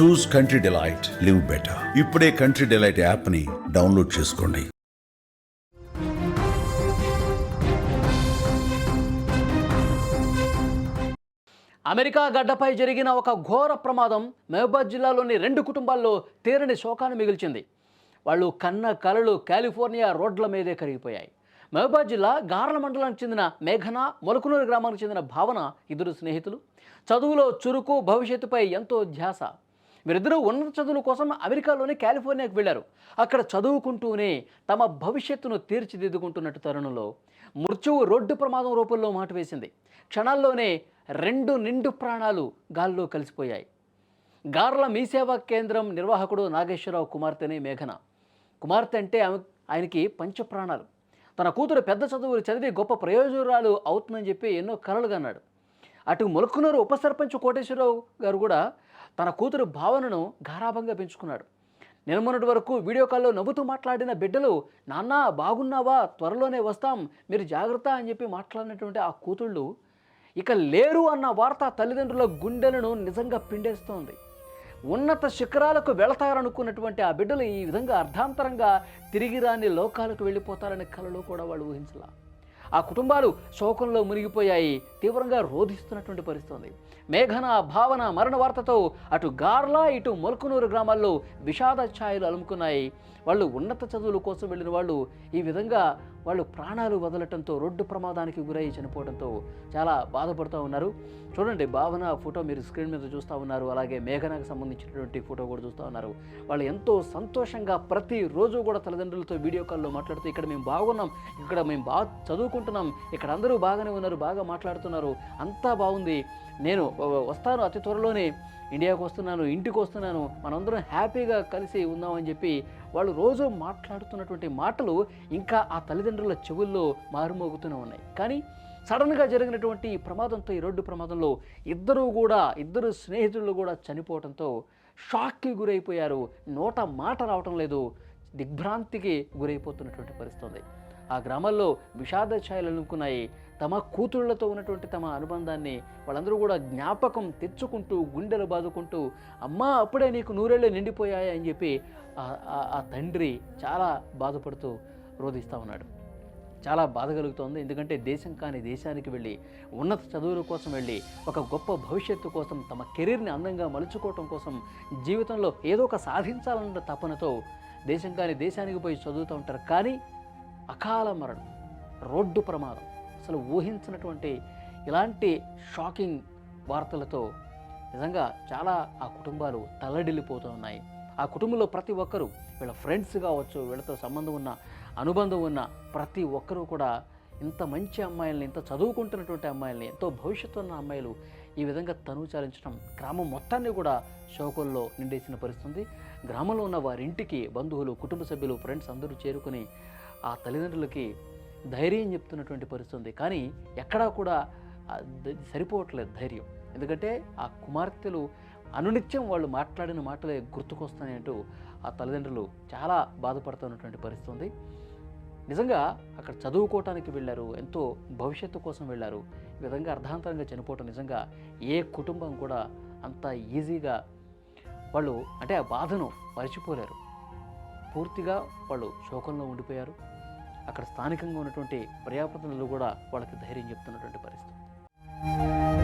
చూస్ country delight, live better. ఇప్పుడే country delight యాప్ని download చేసుకోండి. అమెరికా గడ్డపై జరిగిన ఒక ఘోర ప్రమాదం మహబూబాద్ జిల్లాలోని 2 కుటుంబాల్లో తీరని శోకాన్ని మిగిల్చింది. వాళ్ళు కన్న కలలు కాలిఫోర్నియా రోడ్ల మీదే కరిగిపోయాయి. మహబూబాద్ జిల్లా గార్ల మండలానికి చెందిన మేఘన, మొలకనూరు గ్రామానికి చెందిన భావన ఇద్దరు స్నేహితులు. చదువులో చురుకు, భవిష్యత్తుపై ఎంతో ధ్యాస. వీరిద్దరూ ఉన్నత చదువుల కోసం అమెరికాలోని కాలిఫోర్నియాకు వెళ్లారు. అక్కడ చదువుకుంటూనే తమ భవిష్యత్తును తీర్చిదిద్దుకుంటున్నట్టు తరుణంలో మృత్యువు రోడ్డు ప్రమాదం రూపంలో మాట వేసింది. క్షణాల్లోనే 2 నిండు ప్రాణాలు గాల్లో కలిసిపోయాయి. గార్ల మీసేవా కేంద్రం నిర్వాహకుడు నాగేశ్వరరావు కుమార్తెనే మేఘన. కుమార్తె అంటే ఆయనకి పంచప్రాణాలు. తన కూతురు పెద్ద చదువులు చదివి గొప్ప ప్రయోజకురాలు అవుతుందని చెప్పి ఎన్నో కలలు కన్నాడు. అటు మొలకనూరు ఉప సర్పంచ్ కోటేశ్వరరావు గారు కూడా తన కూతురు భావనను గారాభంగా పెంచుకున్నాడు. నిన్నమొన్నటి వరకు వీడియో కాల్లో నవ్వుతూ మాట్లాడిన బిడ్డలు, నాన్న బాగున్నావా, త్వరలోనే వస్తాం, మీరు జాగ్రత్త అని చెప్పి మాట్లాడినటువంటి ఆ కూతుళ్ళు ఇక లేరు అన్న వార్త తల్లిదండ్రుల గుండెలను నిజంగా పిండేస్తోంది. ఉన్నత శిఖరాలకు వెళతారనుకున్నటువంటి ఆ బిడ్డలు ఈ విధంగా అర్ధాంతరంగా తిరిగి రాని లోకాలకు వెళ్ళిపోతారనే కలలో కూడా వాళ్ళు ఊహించలా. ఆ కుటుంబాలు శోకంలో మునిగిపోయాయి, తీవ్రంగా రోధిస్తున్నటువంటి పరిస్థితి. మేఘన, భావన మరణ వార్తతో అటు గార్ల, ఇటు మొలకనూరు గ్రామాల్లో విషాద ఛాయలు అలుముకున్నాయి. వాళ్ళు ఉన్నత చదువుల కోసం వెళ్ళిన వాళ్ళు ఈ విధంగా వాళ్ళు ప్రాణాలు వదలటంతో, రోడ్డు ప్రమాదానికి గురై చనిపోవడంతో చాలా బాధపడుతూ ఉన్నారు. చూడండి, భావన ఫోటో మీరు స్క్రీన్ మీద చూస్తూ ఉన్నారు. అలాగే మేఘనకు సంబంధించినటువంటి ఫోటో కూడా చూస్తూ ఉన్నారు. వాళ్ళు ఎంతో సంతోషంగా ప్రతిరోజు కూడా తల్లిదండ్రులతో వీడియో కాల్లో మాట్లాడుతూ, ఇక్కడ మేము బాగున్నాం, ఇక్కడ మేము బాగా చదువుకుంటున్నాం, ఇక్కడ అందరూ బాగానే ఉన్నారు, బాగా మాట్లాడుతున్నారు, అంతా బాగుంది, నేను వస్తాను, అతి త్వరలోనే ఇండియాకు వస్తున్నాను, ఇంటికి వస్తున్నాను, మనందరం హ్యాపీగా కలిసి ఉందామని చెప్పి వాళ్ళు రోజు మాట్లాడుతున్నటువంటి మాటలు ఇంకా ఆ తల్లిదండ్రుల చెవుల్లో మారుమోగుతూనే ఉన్నాయి. కానీ సడన్గా జరిగినటువంటి ఈ ప్రమాదంతో, ఈ రోడ్డు ప్రమాదంలో ఇద్దరు స్నేహితులు కూడా చనిపోవడంతో షాక్కి గురైపోయారు. నోట మాట రావటం లేదు, దిగ్భ్రాంతికి గురైపోతున్నటువంటి పరిస్థితి. ఆ గ్రామాల్లో విషాద ఛాయలు అలుముకున్నాయి. తమ కూతుళ్లతో ఉన్నటువంటి తమ అనుబంధాన్ని వాళ్ళందరూ కూడా జ్ఞాపకం తెచ్చుకుంటూ, గుండెలు బాదుకుంటూ, అమ్మా అప్పుడే నీకు 100 ఏళ్ళు నిండిపోయాయి అని చెప్పి ఆ తండ్రి చాలా బాధపడుతూ రోధిస్తూ ఉన్నాడు. చాలా బాధ కలుగుతోంది. ఎందుకంటే దేశం కాని దేశానికి వెళ్ళి, ఉన్నత చదువుల కోసం వెళ్ళి, ఒక గొప్ప భవిష్యత్తు కోసం, తమ కెరీర్ని అందంగా మలుచుకోవటం కోసం, జీవితంలో ఏదో ఒక సాధించాలన్న తపనతో దేశం కాని దేశానికి పోయి చదువుతూ ఉంటారు. కానీ అకాల మరణం, రోడ్డు ప్రమాదం, అసలు ఊహించినటువంటి ఇలాంటి షాకింగ్ వార్తలతో నిజంగా చాలా ఆ కుటుంబాలు తల్లడిల్లిపోతూ ఉన్నాయి. ఆ కుటుంబంలో ప్రతి ఒక్కరూ, వీళ్ళ ఫ్రెండ్స్ కావచ్చు, వీళ్ళతో సంబంధం ఉన్న, అనుబంధం ఉన్న ప్రతి ఒక్కరూ కూడా ఇంత మంచి అమ్మాయిల్ని, ఇంత చదువుకుంటున్నటువంటి అమ్మాయిల్ని, ఎంతో భవిష్యత్తు ఉన్న అమ్మాయిలు ఈ విధంగా తనువు చాలించడం గ్రామం మొత్తాన్ని కూడా శోకంలో నిండేసిన పరిస్థితి. గ్రామంలో ఉన్న వారింటికి బంధువులు, కుటుంబ సభ్యులు, ఫ్రెండ్స్ అందరూ చేరుకుని ఆ తల్లిదండ్రులకి ధైర్యం చెప్తున్నటువంటి పరిస్థితి. కానీ ఎక్కడా కూడా సరిపోవట్లేదు ధైర్యం. ఎందుకంటే ఆ కుమార్తెలు అనునిత్యం వాళ్ళు మాట్లాడిన మాటలే గుర్తుకొస్తాయంటూ ఆ తల్లిదండ్రులు చాలా బాధపడుతున్నటువంటి పరిస్థితి. నిజంగా అక్కడ చదువుకోవటానికి వెళ్ళారు, ఎంతో భవిష్యత్తు కోసం వెళ్ళారు. ఈ విధంగా అర్ధాంతరంగా చనిపోవటం నిజంగా ఏ కుటుంబం కూడా అంత ఈజీగా వాళ్ళు అంటే ఆ బాధను మర్చిపోలేరు. పూర్తిగా వాళ్ళు శోకంలో ఉండిపోయారు. అక్కడ స్థానికంగా ఉన్నటువంటి పర్యాప్తలు కూడా వాళ్ళకి ధైర్యం చెప్తున్నటువంటి పరిస్థితి.